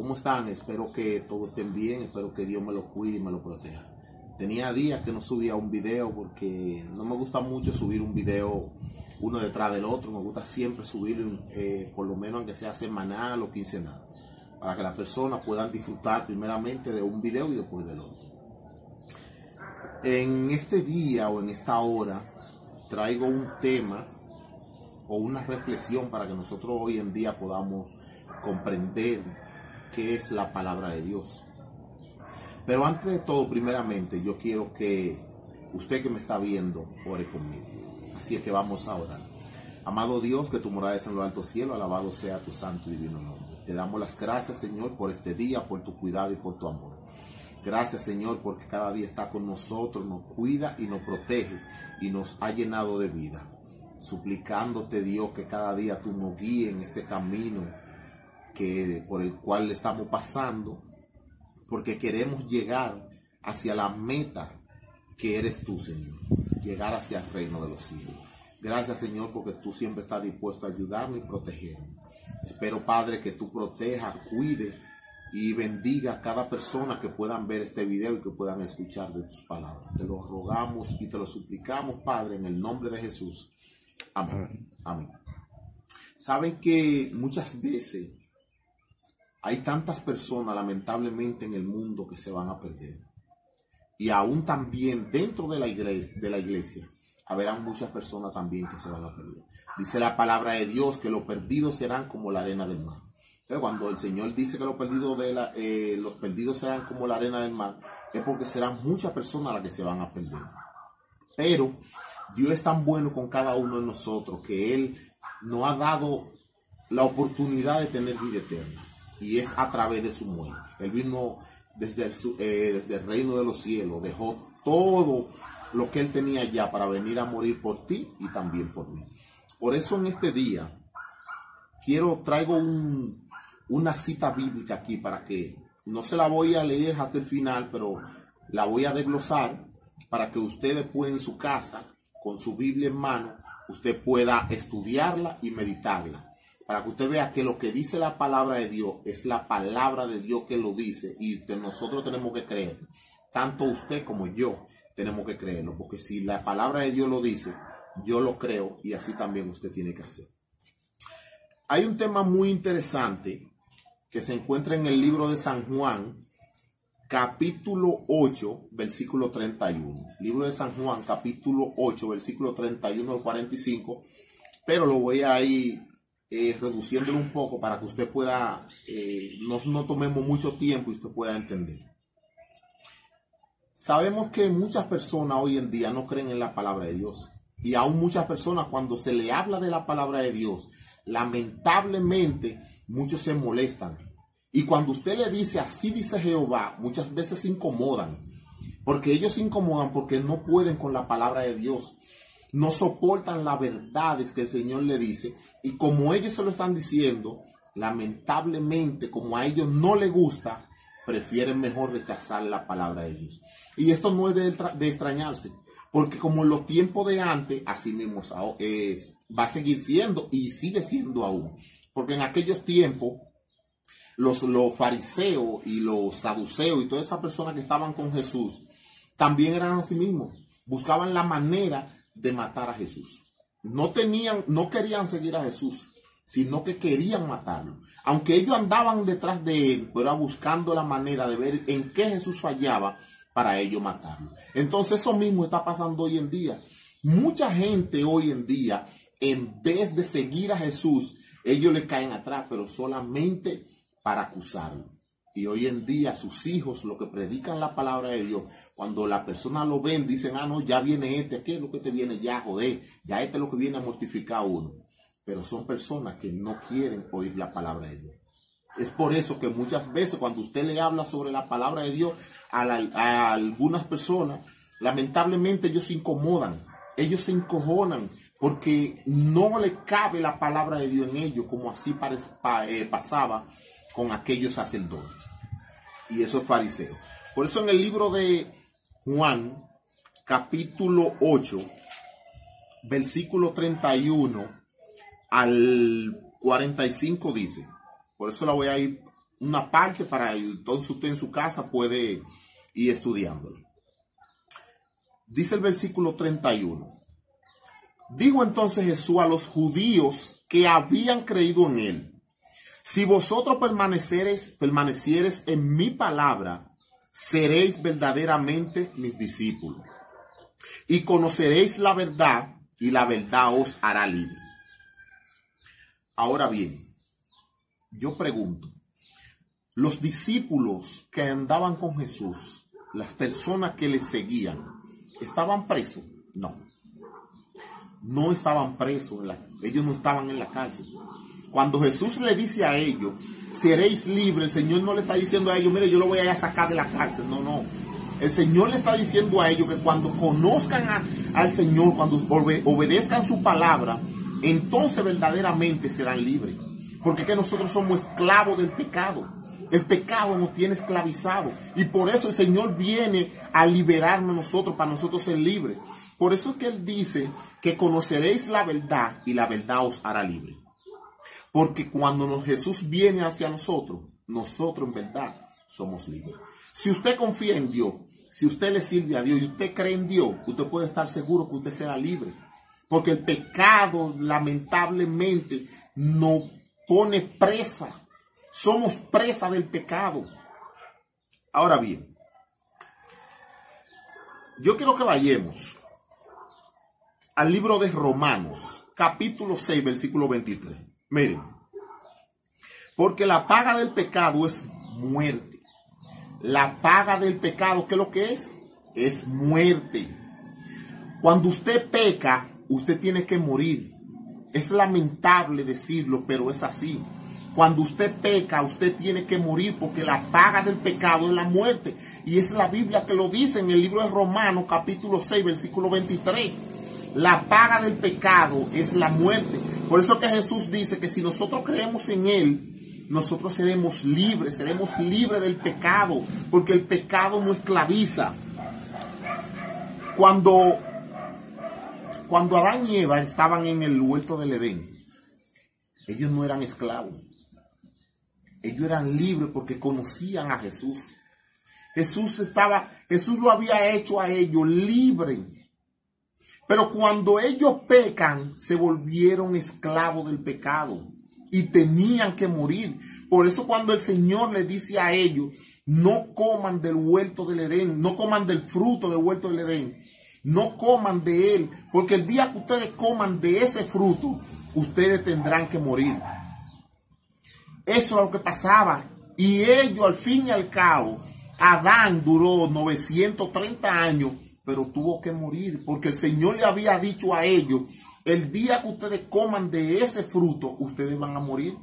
¿Cómo están? Espero que todos estén bien, espero que Dios me lo cuide y me lo proteja. Tenía días que no subía un video porque no me gusta mucho subir un video uno detrás del otro. Me gusta siempre subir por lo menos aunque sea semanal o quincenal, para que las personas puedan disfrutar primeramente de un video y después del otro. En este día o en esta hora traigo un tema o una reflexión para que nosotros hoy en día podamos comprender qué es la palabra de Dios. Pero antes de todo, primeramente, yo quiero que usted que me está viendo ore conmigo. Así es que vamos a orar. Amado Dios, que tu morada es en lo alto cielo, alabado sea tu santo y divino nombre. Te damos las gracias, Señor, por este día, por tu cuidado y por tu amor. Gracias, Señor, porque cada día está con nosotros, nos cuida y nos protege y nos ha llenado de vida. Suplicándote, Dios, que cada día tú nos guíes en este camino por el cual estamos pasando, porque queremos llegar hacia la meta que eres tú, Señor, llegar hacia el reino de los cielos. Gracias, Señor, porque tú siempre estás dispuesto a ayudarme y protegerme. Espero, Padre, que tú protejas, cuide y bendiga a cada persona que puedan ver este video y que puedan escuchar de tus palabras. Te lo rogamos y te lo suplicamos, Padre, en el nombre de Jesús. Amén. Amén. Saben que muchas veces hay tantas personas, lamentablemente, en el mundo que se van a perder. Y aún también dentro de la iglesia, habrán muchas personas también que se van a perder. Dice la palabra de Dios que los perdidos serán como la arena del mar. Entonces, cuando el Señor dice que los perdidos serán como la arena del mar, es porque serán muchas personas las que se van a perder. Pero Dios es tan bueno con cada uno de nosotros que Él nos ha dado la oportunidad de tener vida eterna. Y es a través de su muerte. Él vino desde el reino de los cielos, dejó todo lo que Él tenía ya para venir a morir por ti y también por mí. Por eso en este día traigo una cita bíblica aquí para que no se la voy a leer hasta el final, pero la voy a desglosar para que usted después en su casa, con su Biblia en mano, usted pueda estudiarla y meditarla. Para que usted vea que lo que dice la palabra de Dios es la palabra de Dios que lo dice y que nosotros tenemos que creer. Tanto usted como yo tenemos que creerlo, porque si la palabra de Dios lo dice, yo lo creo y así también usted tiene que hacer. Hay un tema muy interesante que se encuentra en el libro de San Juan, capítulo 8, versículo 31. Libro de San Juan, capítulo 8, versículo 31 al 45, pero lo voy a ir reduciéndolo un poco para que usted pueda, no tomemos mucho tiempo y usted pueda entender. Sabemos que muchas personas hoy en día no creen en la palabra de Dios. Y aún muchas personas, cuando se le habla de la palabra de Dios, lamentablemente muchos se molestan. Y cuando usted le dice así dice Jehová, muchas veces se incomodan. Porque ellos se incomodan porque no pueden con la palabra de Dios. No soportan las verdades que el Señor le dice. Y como ellos se lo están diciendo, lamentablemente, como a ellos no les gusta, prefieren mejor rechazar la palabra de Dios. Y esto no es de extrañarse. Porque como en los tiempos de antes, así mismo va a seguir siendo y sigue siendo aún. Porque en aquellos tiempos, los fariseos y los saduceos y todas esas personas que estaban con Jesús, también eran así mismos. Buscaban la manera de matar a Jesús. No querían seguir a Jesús, sino que querían matarlo. Aunque ellos andaban detrás de él, pero buscando la manera de ver en qué Jesús fallaba para ellos matarlo. Entonces eso mismo está pasando hoy en día. Mucha gente hoy en día, en vez de seguir a Jesús, ellos le caen atrás, pero solamente para acusarlo. Y hoy en día sus hijos, lo que predican la palabra de Dios, cuando la persona lo ven, dicen, no, ya viene este, ¿qué es lo que te viene ya, joder? Ya este es lo que viene a mortificar a uno. Pero son personas que no quieren oír la palabra de Dios. Es por eso que muchas veces cuando usted le habla sobre la palabra de Dios a algunas personas, lamentablemente ellos se incomodan, ellos se encojonan, porque no le cabe la palabra de Dios en ellos, como así pasaba con aquellos sacerdotes y esos fariseos. Por eso en el libro de Juan, capítulo 8, versículo 31 al 45 dice, por eso la voy a ir una parte para entonces usted en su casa puede ir estudiándolo. Dice el versículo 31. Dijo entonces Jesús a los judíos que habían creído en él: si vosotros permaneciereis en mi palabra, seréis verdaderamente mis discípulos, y conoceréis la verdad, y la verdad os hará libre. Ahora bien, yo pregunto, los discípulos que andaban con Jesús, las personas que le seguían, ¿estaban presos? No. No estaban presos, ellos no estaban en la cárcel. Cuando Jesús le dice a ellos, seréis libres, el Señor no le está diciendo a ellos, mire, yo lo voy a sacar de la cárcel. No, no. El Señor le está diciendo a ellos que cuando conozcan al Señor, cuando obedezcan su palabra, entonces verdaderamente serán libres. Porque es que nosotros somos esclavos del pecado. El pecado nos tiene esclavizado. Y por eso el Señor viene a liberarnos a nosotros, para nosotros ser libres. Por eso es que Él dice que conoceréis la verdad y la verdad os hará libre. Porque cuando Jesús viene hacia nosotros, nosotros en verdad somos libres. Si usted confía en Dios, si usted le sirve a Dios y usted cree en Dios, usted puede estar seguro que usted será libre. Porque el pecado lamentablemente nos pone presa. Somos presa del pecado. Ahora bien, yo quiero que vayamos al libro de Romanos, capítulo 6, versículo 23. Miren, porque la paga del pecado es muerte. La paga del pecado, ¿qué es lo que es? Es muerte. Cuando usted peca, usted tiene que morir. Es lamentable decirlo, pero es así. Cuando usted peca, usted tiene que morir, porque la paga del pecado es la muerte. Y es la Biblia que lo dice en el libro de Romanos, capítulo 6, versículo 23. La paga del pecado es la muerte. Por eso que Jesús dice que si nosotros creemos en Él, nosotros seremos libres del pecado, porque el pecado nos esclaviza. Cuando Adán y Eva estaban en el huerto del Edén, ellos no eran esclavos. Ellos eran libres porque conocían a Jesús. Jesús lo había hecho a ellos libres. Pero cuando ellos pecan, se volvieron esclavos del pecado y tenían que morir. Por eso cuando el Señor les dice a ellos, no coman del huerto del Edén, no coman del fruto del huerto del Edén, no coman de él, porque el día que ustedes coman de ese fruto, ustedes tendrán que morir. Eso es lo que pasaba. Y ellos, al fin y al cabo, Adán duró 930 años, pero tuvo que morir, porque el Señor le había dicho a ellos, el día que ustedes coman de ese fruto, ustedes van a morir.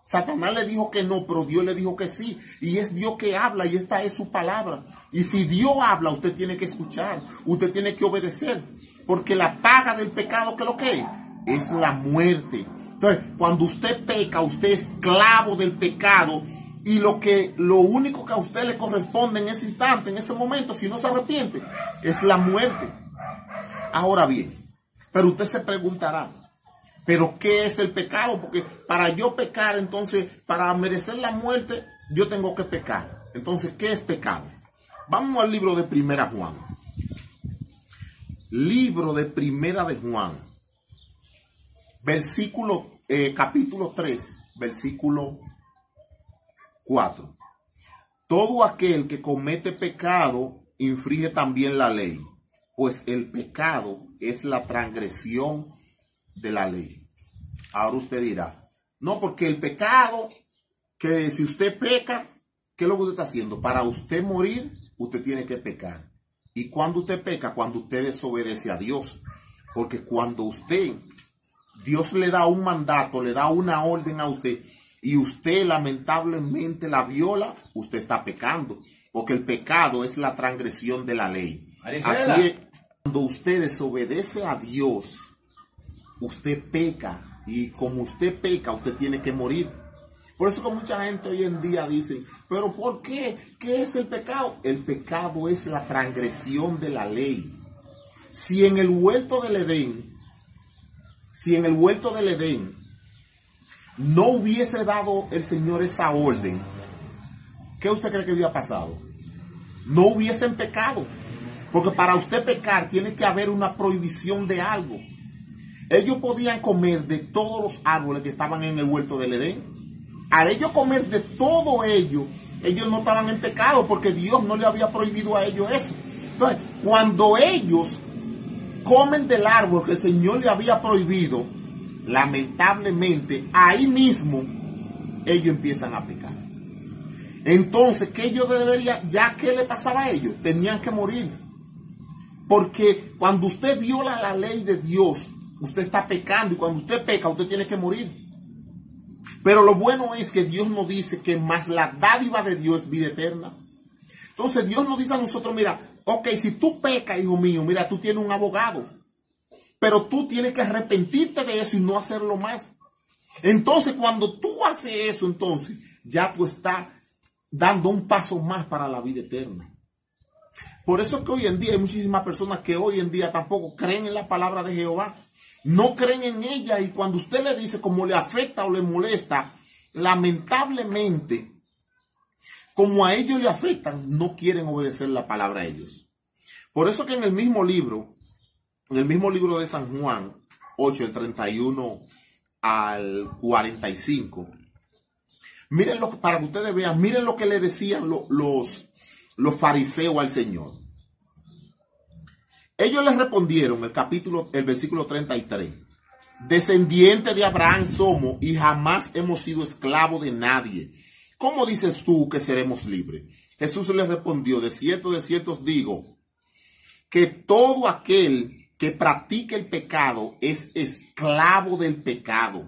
Satanás le dijo que no, pero Dios le dijo que sí. Y es Dios que habla, y esta es su palabra. Y si Dios habla, usted tiene que escuchar, usted tiene que obedecer, porque la paga del pecado, ¿qué es lo que es? La muerte. Entonces, cuando usted peca, usted es esclavo del pecado, y lo único que a usted le corresponde en ese instante, en ese momento, si no se arrepiente, es la muerte. Ahora bien, pero usted se preguntará, ¿pero qué es el pecado? Porque para yo pecar, entonces, para merecer la muerte, yo tengo que pecar. Entonces, ¿qué es pecado? Vamos al libro de Primera Juan. Libro de Primera de Juan. Capítulo 3, versículo 4. Todo aquel que comete pecado infringe también la ley, pues el pecado es la transgresión de la ley. Ahora usted dirá, no, porque el pecado, que si usted peca, ¿qué es lo que usted está haciendo? Para usted morir, usted tiene que pecar. ¿Y cuando usted peca? Cuando usted desobedece a Dios. Porque cuando Dios le da un mandato, le da una orden a usted, y usted lamentablemente la viola, usted está pecando. Porque el pecado es la transgresión de la ley. Así es, cuando usted desobedece a Dios, usted peca, y como usted peca, usted tiene que morir. Por eso que mucha gente hoy en día dice, ¿pero por qué? ¿Qué es el pecado? El pecado es la transgresión de la ley. Si en el huerto del Edén no hubiese dado el Señor esa orden, ¿qué usted cree que hubiera pasado? No hubiesen pecado. Porque para usted pecar tiene que haber una prohibición de algo. Ellos podían comer de todos los árboles que estaban en el huerto del Edén. Al ellos comer de todo ello, ellos no estaban en pecado porque Dios no le había prohibido a ellos eso. Entonces, cuando ellos comen del árbol que el Señor le había prohibido, lamentablemente, ahí mismo, ellos empiezan a pecar. Entonces, ¿qué ellos deberían? ¿Ya qué le pasaba a ellos? Tenían que morir. Porque cuando usted viola la ley de Dios, usted está pecando. Y cuando usted peca, usted tiene que morir. Pero lo bueno es que Dios nos dice que más la dádiva de Dios es vida eterna. Entonces Dios nos dice a nosotros, mira, ok, si tú pecas, hijo mío, mira, tú tienes un abogado. Pero tú tienes que arrepentirte de eso y no hacerlo más. Entonces, cuando tú haces eso, entonces ya tú estás dando un paso más para la vida eterna. Por eso es que hoy en día hay muchísimas personas que hoy en día tampoco creen en la palabra de Jehová. No creen en ella, y cuando usted le dice cómo le afecta o le molesta, lamentablemente, como a ellos le afectan, no quieren obedecer la palabra a ellos. Por eso que en el mismo libro de San Juan 8, el 31 al 45, miren para que ustedes vean, miren lo que le decían los fariseos al Señor. Ellos les respondieron, el versículo 33, descendiente de Abraham somos y jamás hemos sido esclavos de nadie. ¿Cómo dices tú que seremos libres? Jesús les respondió, de cierto os digo, que todo aquel que practique el pecado es esclavo del pecado.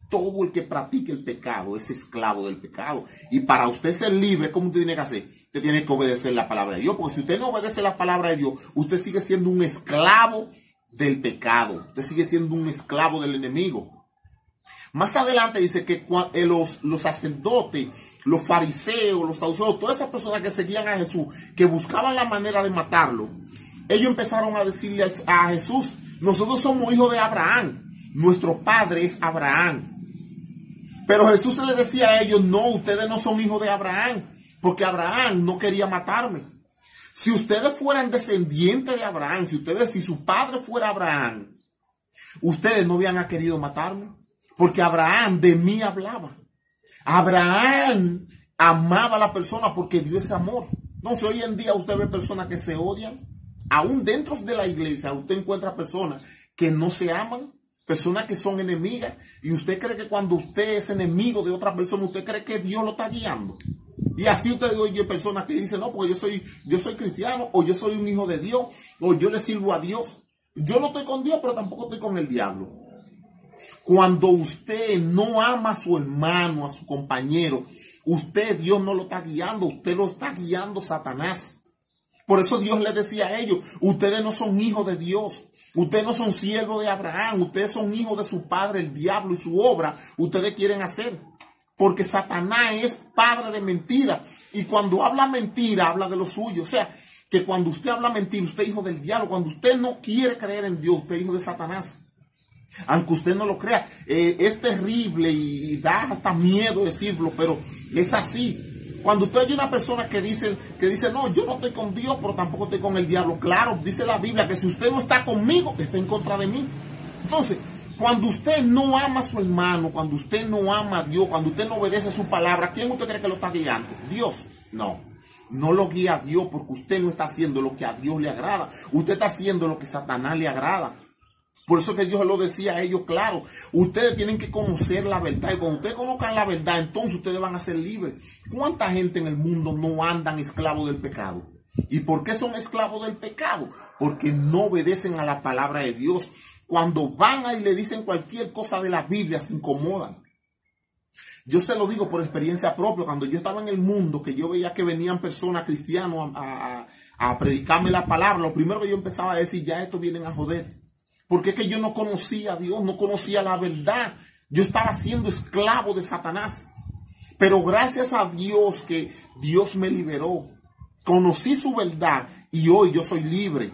Todo el que practique el pecado es esclavo del pecado. Y para usted ser libre, ¿cómo usted tiene que hacer? Usted tiene que obedecer la palabra de Dios. Porque si usted no obedece la palabra de Dios, usted sigue siendo un esclavo del pecado. Usted sigue siendo un esclavo del enemigo. Más adelante dice que los sacerdotes, los fariseos, los saduceos, todas esas personas que seguían a Jesús, que buscaban la manera de matarlo, ellos empezaron a decirle a Jesús, nosotros somos hijos de Abraham, nuestro padre es Abraham. Pero Jesús le decía a ellos, no, ustedes no son hijos de Abraham, porque Abraham no quería matarme. Si ustedes fueran descendientes de Abraham, si su padre fuera Abraham, ustedes no habían querido matarme, porque Abraham de mí hablaba. Abraham amaba a la persona porque Dios es amor. Entonces hoy en día usted ve personas que se odian. Aún dentro de la iglesia usted encuentra personas que no se aman, personas que son enemigas, y usted cree que cuando usted es enemigo de otra persona, usted cree que Dios lo está guiando. Y así usted oye personas que dicen, no, porque yo soy cristiano, o yo soy un hijo de Dios, o yo le sirvo a Dios. Yo no estoy con Dios, pero tampoco estoy con el diablo. Cuando usted no ama a su hermano, a su compañero, Dios no lo está guiando, usted lo está guiando Satanás. Por eso Dios les decía a ellos, ustedes no son hijos de Dios, ustedes no son siervos de Abraham, ustedes son hijos de su padre, el diablo, y su obra ustedes quieren hacer. Porque Satanás es padre de mentira, y cuando habla mentira, habla de lo suyo. O sea, que cuando usted habla mentira, usted es hijo del diablo. Cuando usted no quiere creer en Dios, usted es hijo de Satanás. Aunque usted no lo crea, es terrible y da hasta miedo decirlo, pero es así. Cuando usted oye una persona que dice, no, yo no estoy con Dios, pero tampoco estoy con el diablo. Claro, dice la Biblia que si usted no está conmigo, está en contra de mí. Entonces, cuando usted no ama a su hermano, cuando usted no ama a Dios, cuando usted no obedece su palabra, ¿quién usted cree que lo está guiando? Dios. No lo guía a Dios, porque usted no está haciendo lo que a Dios le agrada. Usted está haciendo lo que a Satanás le agrada. Por eso que Dios lo decía a ellos, claro, ustedes tienen que conocer la verdad, y cuando ustedes conozcan la verdad, entonces ustedes van a ser libres. ¿Cuánta gente en el mundo no andan esclavos del pecado? ¿Y por qué son esclavos del pecado? Porque no obedecen a la palabra de Dios. Cuando van ahí y le dicen cualquier cosa de la Biblia, se incomodan. Yo se lo digo por experiencia propia. Cuando yo estaba en el mundo, que yo veía que venían personas cristianos a predicarme la palabra, lo primero que yo empezaba a decir, ya estos vienen a joder. Porque es que yo no conocía a Dios, no conocía la verdad. Yo estaba siendo esclavo de Satanás. Pero gracias a Dios que Dios me liberó. Conocí su verdad y hoy yo soy libre.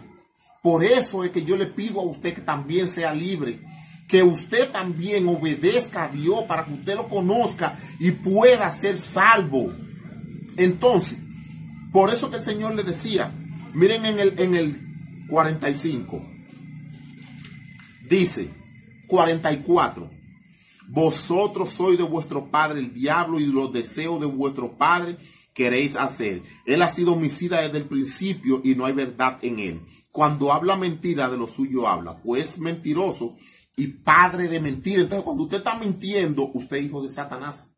Por eso es que yo le pido a usted que también sea libre. Que usted también obedezca a Dios para que usted lo conozca y pueda ser salvo. Entonces, por eso que el Señor le decía, miren en el 45, dice 44, vosotros sois de vuestro padre el diablo y los deseos de vuestro padre queréis hacer. Él ha sido homicida desde el principio y no hay verdad en él. Cuando habla mentira, de lo suyo habla, pues mentiroso y padre de mentira. Entonces, cuando usted está mintiendo, usted es hijo de Satanás.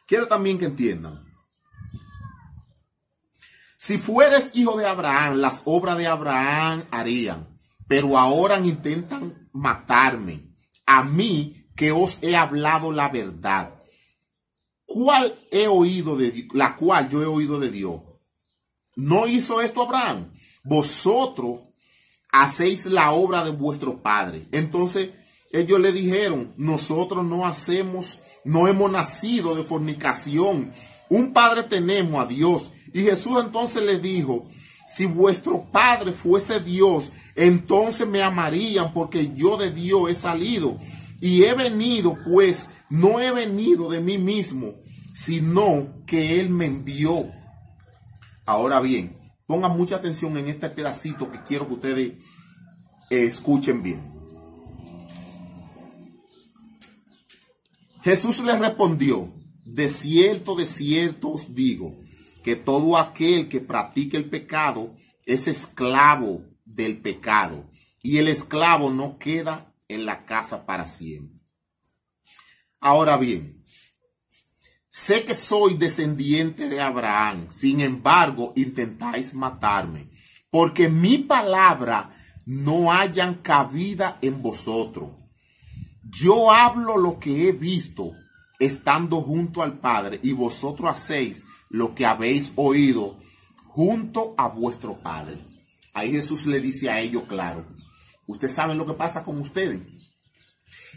Quiero también que entiendan. Si fueres hijo de Abraham, las obras de Abraham harían. Pero ahora intentan matarme. A mí que os he hablado la verdad. ¿Cuál he oído de Dios? La cual yo he oído de Dios. ¿No hizo esto Abraham? Vosotros hacéis la obra de vuestro padre. Entonces ellos le dijeron, nosotros no hemos nacido de fornicación. Un padre tenemos, a Dios. Y Jesús entonces le dijo, si vuestro padre fuese Dios, entonces me amarían, porque yo de Dios he salido. Y he venido, pues no he venido de mí mismo, sino que Él me envió. Ahora bien, pongan mucha atención en este pedacito que quiero que ustedes escuchen bien. Jesús les respondió, de cierto os digo, que todo aquel que practique el pecado es esclavo del pecado, y el esclavo no queda en la casa para siempre. Ahora bien, sé que soy descendiente de Abraham, sin embargo intentáis matarme, porque mi palabra no hayan cabida en vosotros. Yo hablo lo que he visto estando junto al Padre, y vosotros hacéis lo que habéis oído junto a vuestro Padre. Ahí Jesús le dice a ellos claro, ustedes saben lo que pasa con ustedes.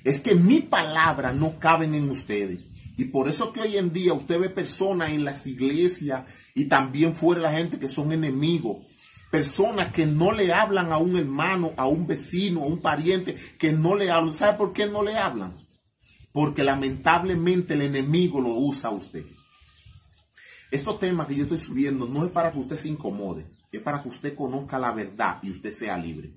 Es que mi palabra no caben en ustedes. Y por eso que hoy en día usted ve personas en las iglesias y también fuera de la gente que son enemigos. Personas que no le hablan a un hermano, a un vecino, a un pariente, que no le hablan. ¿Sabe por qué no le hablan? Porque lamentablemente el enemigo lo usa a usted. Estos temas que yo estoy subiendo no es para que usted se incomode. Es para que usted conozca la verdad y usted sea libre.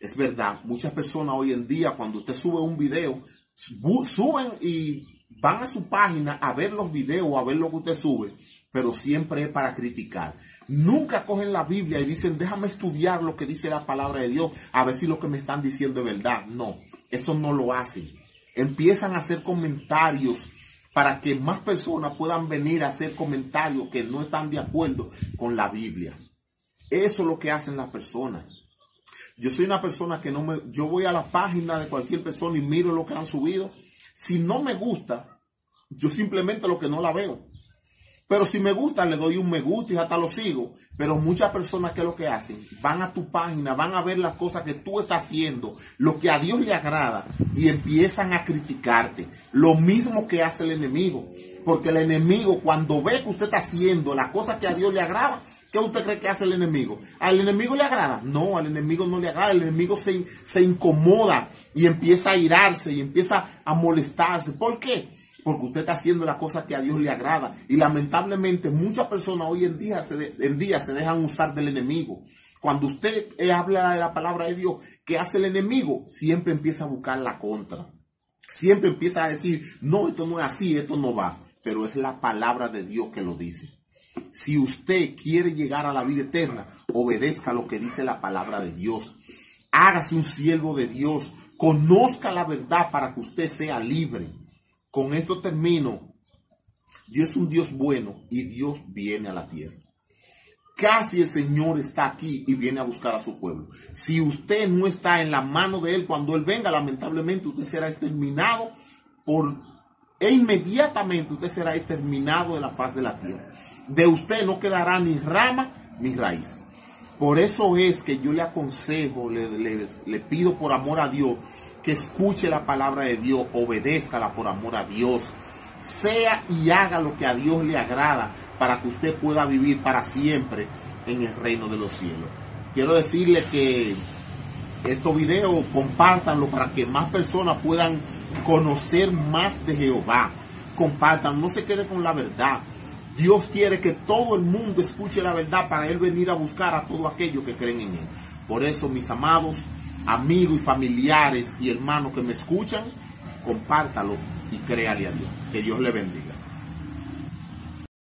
Es verdad, muchas personas hoy en día cuando usted sube un video, suben y van a su página a ver los videos, a ver lo que usted sube, pero siempre es para criticar. Nunca cogen la Biblia y dicen, déjame estudiar lo que dice la palabra de Dios, a ver si lo que me están diciendo es verdad. No, eso no lo hacen. Empiezan a hacer comentarios para que más personas puedan venir a hacer comentarios que no están de acuerdo con la Biblia. Eso es lo que hacen las personas. Yo soy una persona que yo voy a la página de cualquier persona y miro lo que han subido. Si no me gusta, yo simplemente lo que no la veo. Pero si me gusta, le doy un me gusta y hasta lo sigo. Pero muchas personas, ¿qué es lo que hacen? Van a tu página, van a ver las cosas que tú estás haciendo, lo que a Dios le agrada, y empiezan a criticarte. Lo mismo que hace el enemigo. Porque el enemigo, cuando ve que usted está haciendo las cosas que a Dios le agrada, ¿qué usted cree que hace el enemigo? ¿Al enemigo le agrada? No, al enemigo no le agrada. El enemigo se incomoda y empieza a irarse y empieza a molestarse. ¿Por qué? Porque usted está haciendo las cosas que a Dios le agrada. Y lamentablemente muchas personas hoy en día se dejan usar del enemigo. Cuando usted habla de la palabra de Dios, ¿qué hace el enemigo? Siempre empieza a buscar la contra. Siempre empieza a decir, no, esto no es así, esto no va. Pero es la palabra de Dios que lo dice. Si usted quiere llegar a la vida eterna, obedezca lo que dice la palabra de Dios. Hágase un siervo de Dios. Conozca la verdad para que usted sea libre. Con esto termino. Dios es un Dios bueno y Dios viene a la tierra. Casi el Señor está aquí y viene a buscar a su pueblo. Si usted no está en la mano de Él cuando Él venga, lamentablemente usted será exterminado e inmediatamente usted será exterminado de la faz de la tierra. De usted no quedará ni rama ni raíz. Por eso es que yo le aconsejo, le pido por amor a Dios, que escuche la palabra de Dios, obedézcala por amor a Dios. Sea y haga lo que a Dios le agrada para que usted pueda vivir para siempre en el reino de los cielos. Quiero decirle que estos videos compártanlo para que más personas puedan conocer más de Jehová. Compartan, no se quede con la verdad. Dios quiere que todo el mundo escuche la verdad para Él venir a buscar a todos aquellos que creen en Él. Por eso, mis amados amigos y familiares y hermanos que me escuchan, compártalo y créale a Dios. Que Dios le bendiga.